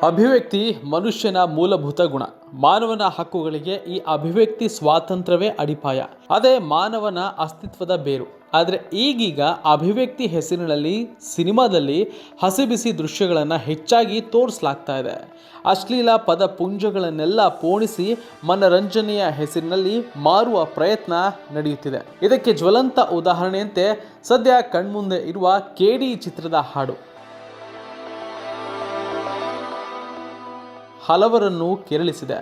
ಅಭಿವ್ಯಕ್ತಿ ಮನುಷ್ಯನ ಮೂಲಭೂತ ಗುಣ. ಮಾನವನ ಹಕ್ಕುಗಳಿಗೆ ಈ ಅಭಿವ್ಯಕ್ತಿ ಸ್ವಾತಂತ್ರ್ಯವೇ ಅಡಿಪಾಯ. ಅದೇ ಮಾನವನ ಅಸ್ತಿತ್ವದ ಬೇರು. ಆದರೆ ಈಗೀಗ ಅಭಿವ್ಯಕ್ತಿ ಹೆಸರಿನಲ್ಲಿ ಸಿನಿಮಾದಲ್ಲಿ ಹಸಿಬಿಸಿ ದೃಶ್ಯಗಳನ್ನು ಹೆಚ್ಚಾಗಿ ತೋರಿಸಲಾಗ್ತಾ ಇದೆ. ಅಶ್ಲೀಲ ಪದ ಪುಂಜಗಳನ್ನೆಲ್ಲ ಪೋಣಿಸಿ ಮನರಂಜನೆಯ ಹೆಸರಿನಲ್ಲಿ ಮಾರುವ ಪ್ರಯತ್ನ ನಡೆಯುತ್ತಿದೆ. ಇದಕ್ಕೆ ಜ್ವಲಂತ ಉದಾಹರಣೆಯಂತೆ ಸದ್ಯ ಕಣ್ಮುಂದೆ ಇರುವ KD ಚಿತ್ರದ ಹಾಡು ಹಲವರನ್ನು ಕೆರಳಿಸಿದೆ.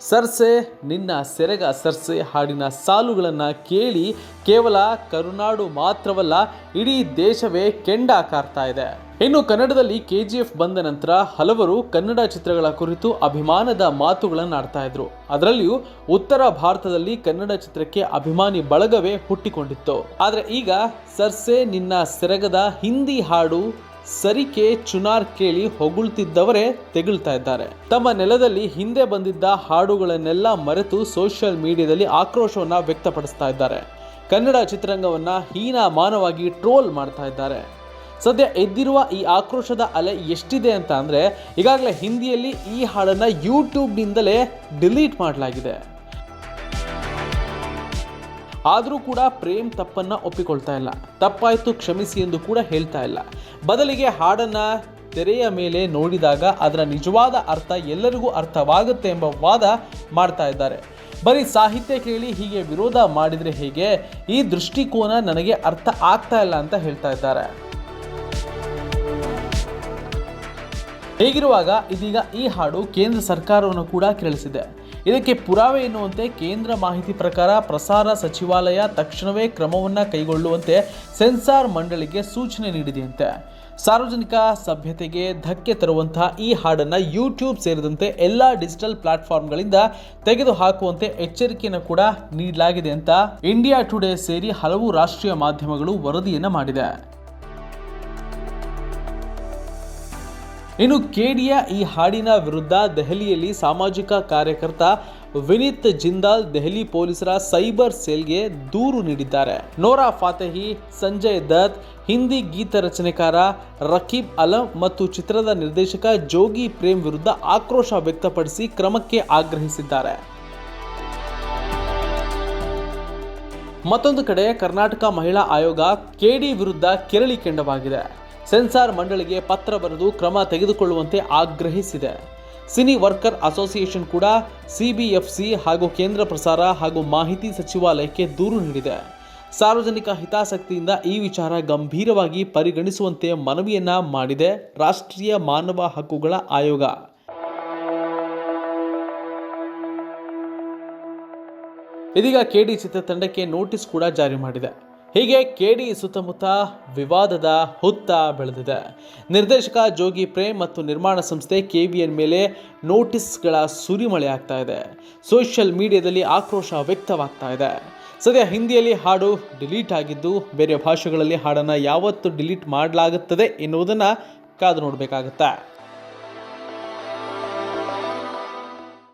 ಸರ್ಸೆ ನಿನ್ನ ಸೆರಗ ಸರ್ಸೆ ಹಾಡಿನ ಸಾಲುಗಳನ್ನು ಕೇಳಿ ಕೇವಲ ಕರುನಾಡು ಮಾತ್ರವಲ್ಲ, ಇಡೀ ದೇಶವೇ ಕೆಂಡ ಕಾರ್ತಾ ಇದೆ. ಇನ್ನು ಕನ್ನಡದಲ್ಲಿ KGF ಬಂದ ನಂತರ ಹಲವರು ಕನ್ನಡ ಚಿತ್ರಗಳ ಕುರಿತು ಅಭಿಮಾನದ ಮಾತುಗಳನ್ನು ಆಡ್ತಾ ಇದ್ರು. ಅದರಲ್ಲಿಯೂ ಉತ್ತರ ಭಾರತದಲ್ಲಿ ಕನ್ನಡ ಚಿತ್ರಕ್ಕೆ ಅಭಿಮಾನಿ ಬಳಗವೇ ಹುಟ್ಟಿಕೊಂಡಿತ್ತು. ಆದರೆ ಈಗ ಸರ್ಸೆ ನಿನ್ನ ಸೆರಗದ ಹಿಂದಿ ಹಾಡು ಸರಿಕೆ ಚುನಾರ್ ಕೇಳಿ ಹೊಗಳ್ತಿದ್ದವರೇ ತೆಗಳ್ತಾ ಇದ್ದಾರೆ. ತಮ್ಮ ನೆಲದಲ್ಲಿ ಹಿಂದೆ ಬಂದಿದ್ದ ಹಾಡುಗಳನ್ನೆಲ್ಲ ಮರೆತು ಸೋಷಿಯಲ್ ಮೀಡಿಯಾದಲ್ಲಿ ಆಕ್ರೋಶವನ್ನ ವ್ಯಕ್ತಪಡಿಸ್ತಾ ಇದ್ದಾರೆ. ಕನ್ನಡ ಚಿತ್ರರಂಗವನ್ನ ಹೀನಾಮಾನವಾಗಿ ಟ್ರೋಲ್ ಮಾಡ್ತಾ ಇದ್ದಾರೆ. ಸದ್ಯ ಎದ್ದಿರುವ ಈ ಆಕ್ರೋಶದ ಅಲೆ ಎಷ್ಟಿದೆ ಅಂತ ಅಂದರೆ, ಈಗಾಗಲೇ ಹಿಂದಿಯಲ್ಲಿ ಈ ಹಾಡನ್ನು ಯೂಟ್ಯೂಬ್ನಿಂದಲೇ ಡಿಲೀಟ್ ಮಾಡಲಾಗಿದೆ. ಆದರೂ ಕೂಡ ಪ್ರೇಮ್ ತಪ್ಪನ್ನು ಒಪ್ಪಿಕೊಳ್ತಾ ಇಲ್ಲ. ತಪ್ಪಾಯಿತು ಕ್ಷಮಿಸಿ ಎಂದು ಕೂಡ ಹೇಳ್ತಾ ಇಲ್ಲ. ಬದಲಿಗೆ ಹಾಡನ್ನು ತೆರೆಯ ಮೇಲೆ ನೋಡಿದಾಗ ಅದರ ನಿಜವಾದ ಅರ್ಥ ಎಲ್ಲರಿಗೂ ಅರ್ಥವಾಗುತ್ತೆ ಎಂಬ ವಾದ ಮಾಡ್ತಾ ಇದ್ದಾರೆ. ಬರೀ ಸಾಹಿತ್ಯ ಕೇಳಿ ಹೀಗೆ ವಿರೋಧ ಮಾಡಿದರೆ ಹೇಗೆ, ಈ ದೃಷ್ಟಿಕೋನ ನನಗೆ ಅರ್ಥ ಆಗ್ತಾ ಇಲ್ಲ ಅಂತ ಹೇಳ್ತಾ ಇದ್ದಾರೆ. ಹೇಗಿರುವಾಗ ಇದೀಗ ಈ ಹಾಡು ಕೇಂದ್ರ ಸರ್ಕಾರವನ್ನು ಕೂಡ ಕೆರಳಿಸಿದೆ. ಇದಕ್ಕೆ ಪುರಾವೆ ಎನ್ನುವಂತೆ ಕೇಂದ್ರ ಮಾಹಿತಿ ಪ್ರಕಾರ ಪ್ರಸಾರ ಸಚಿವಾಲಯ ತಕ್ಷಣವೇ ಕ್ರಮವನ್ನು ಕೈಗೊಳ್ಳುವಂತೆ ಸೆನ್ಸಾರ್ ಮಂಡಳಿಗೆ ಸೂಚನೆ ನೀಡಿದೆಯಂತೆ. ಸಾರ್ವಜನಿಕ ಸಭ್ಯತೆಗೆ ಧಕ್ಕೆ ತರುವಂತಹ ಈ ಹಾಡನ್ನು ಯೂಟ್ಯೂಬ್ ಸೇರಿದಂತೆ ಎಲ್ಲ ಡಿಜಿಟಲ್ ಪ್ಲಾಟ್ಫಾರ್ಮ್ಗಳಿಂದ ತೆಗೆದುಹಾಕುವಂತೆ ಎಚ್ಚರಿಕೆಯನ್ನು ಕೂಡ ನೀಡಲಾಗಿದೆ ಅಂತ ಇಂಡಿಯಾ ಟುಡೇ ಸೇರಿ ಹಲವು ರಾಷ್ಟ್ರೀಯ ಮಾಧ್ಯಮಗಳು ವರದಿಯನ್ನು ಮಾಡಿದೆ. ಇನ್ನು KDಯ ಈ ಹಾಡಿನ ವಿರುದ್ಧ ದೆಹಲಿಯಲ್ಲಿ ಸಾಮಾಜಿಕ ಕಾರ್ಯಕರ್ತ ವಿನೀತ್ ಜಿಂದಾಲ್ ದೆಹಲಿ ಪೊಲೀಸರ ಸೈಬರ್ ಸೆಲ್ಗೆ ದೂರು ನೀಡಿದ್ದಾರೆ. ನೋರಾ ಫಾತೆಹಿ, ಸಂಜಯ್ ದತ್, ಹಿಂದಿ ಗೀತ ರಚನೆಕಾರ ರಕೀಬ್ ಅಲಂ ಮತ್ತು ಚಿತ್ರದ ನಿರ್ದೇಶಕ ಜೋಗಿ ಪ್ರೇಮ್ ವಿರುದ್ಧ ಆಕ್ರೋಶ ವ್ಯಕ್ತಪಡಿಸಿ ಕ್ರಮಕ್ಕೆ ಆಗ್ರಹಿಸಿದ್ದಾರೆ. ಮತ್ತೊಂದು ಕಡೆ ಕರ್ನಾಟಕ ಮಹಿಳಾ ಆಯೋಗ KD ವಿರುದ್ಧ ಕೆರಳಿ ಕೆಂಡವಾಗಿದೆ. ಸೆನ್ಸಾರ್ ಮಂಡಳಿಗೆ ಪತ್ರ ಬರೆದು ಕ್ರಮ ತೆಗೆದುಕೊಳ್ಳುವಂತೆ ಆಗ್ರಹಿಸಿದೆ. ಸಿನಿ ವರ್ಕರ್ ಅಸೋಸಿಯೇಷನ್ ಕೂಡ CBFC ಹಾಗೂ ಕೇಂದ್ರ ಪ್ರಸಾರ ಹಾಗೂ ಮಾಹಿತಿ ಸಚಿವಾಲಯಕ್ಕೆ ದೂರು ನೀಡಿದೆ. ಸಾರ್ವಜನಿಕ ಹಿತಾಸಕ್ತಿಯಿಂದ ಈ ವಿಚಾರ ಗಂಭೀರವಾಗಿ ಪರಿಗಣಿಸುವಂತೆ ಮನವಿಯನ್ನ ಮಾಡಿದೆ ರಾಷ್ಟ್ರೀಯ ಮಾನವ ಹಕ್ಕುಗಳ ಆಯೋಗ. ಇದೀಗ KD ಚಿತ್ರತಂಡಕ್ಕೆ ನೋಟಿಸ್ ಕೂಡ ಜಾರಿ ಮಾಡಿದೆ. ಹೀಗೆ KD ಸುತ್ತಮುತ್ತ ವಿವಾದದ ಹುತ್ತ ಬೆಳೆದಿದೆ. ನಿರ್ದೇಶಕ ಜೋಗಿ ಪ್ರೇಮ್ ಮತ್ತು ನಿರ್ಮಾಣ ಸಂಸ್ಥೆ KVN ಮೇಲೆ ನೋಟಿಸ್ಗಳ ಸುರಿಮಳೆ ಆಗ್ತಾ ಇದೆ. ಸೋಷಿಯಲ್ ಮೀಡಿಯಾದಲ್ಲಿ ಆಕ್ರೋಶ ವ್ಯಕ್ತವಾಗ್ತಾ ಇದೆ. ಸದ್ಯ ಹಿಂದಿಯಲ್ಲಿ ಹಾಡು ಡಿಲೀಟ್ ಆಗಿದ್ದು, ಬೇರೆ ಭಾಷೆಗಳಲ್ಲಿ ಹಾಡನ್ನು ಯಾವತ್ತು ಡಿಲೀಟ್ ಮಾಡಲಾಗುತ್ತದೆ ಎನ್ನುವುದನ್ನು ಕಾದು ನೋಡಬೇಕಾಗುತ್ತೆ.